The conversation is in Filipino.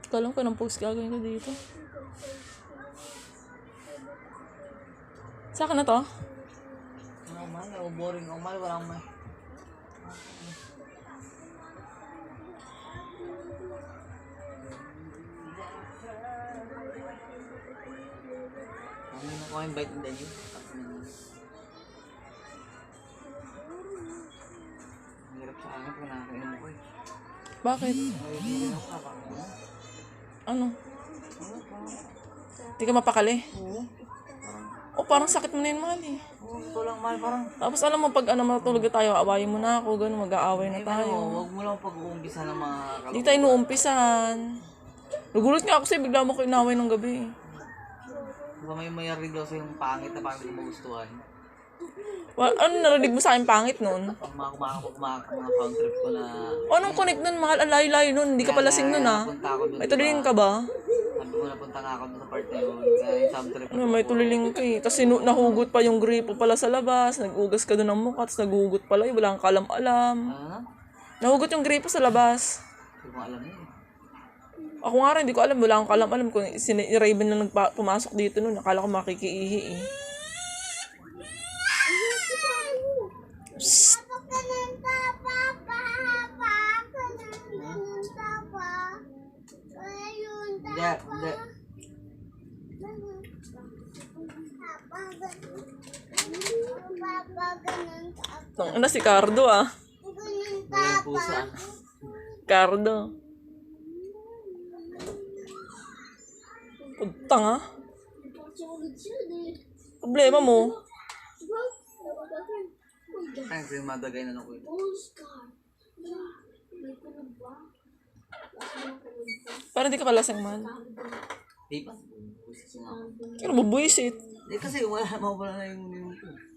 Kalam ko ng post gagawin ko dito. Sa akin na to? Ano man, boring ako man, walang may. Ano na ko yung bite in the new? Hirap sa akin kung nakakainom ko eh. Bakit? Ayun ako kapag Ano? Di ka mapakali? Oo. O parang sakit mo na yun, mahal eh. Oo, ito lang mahal parang. Tapos alam mo, pag matulog na tayo, awayin mo na ako, gano'n, mag-aaway na Ano, tayo. huwag mo lang pag-uumpisa ng mga Di tayo nuumpisan. Nagulat nga ako sa'yo, bigla mo ko inaway ng gabi. Diba may mayari daw sa yung pangit na parang di mo magustuhan? Ano narinig mo sa akin pangit nun? Pag mga found trip ko na... O anong connect nun, mahal? Ang layo-layo nun, hindi ka pala sing nun ah. Napunta ako doon. May tuliling ka ba? Sabi ko napunta nga ako doon sa part na yun. Kaya yung sound trip Ano, may tuliling ka eh. Tapos nahugot pa yung gripo pala sa labas, nag-ugas ka doon ng mukha, tapos nagugot pala, wala kang kalam-alam. Ano? Nahugot yung gripo sa labas. Hindi ko alam yun. Ako nga rin, hindi ko alam, wala akong kalam-alam kung si Raven na pumasok dito noon, akala ko makikiihi eh. Psst. Hindi. Ano si Cardo ah. Wala yung pusa. Cardo. Pagtang ah. Problema mo. Ay, kasi madagay na ako eh. Parang di ka palasang man. Di ba? Busis nga ako. Kaya bubuisit. Kasi wala na yung ko.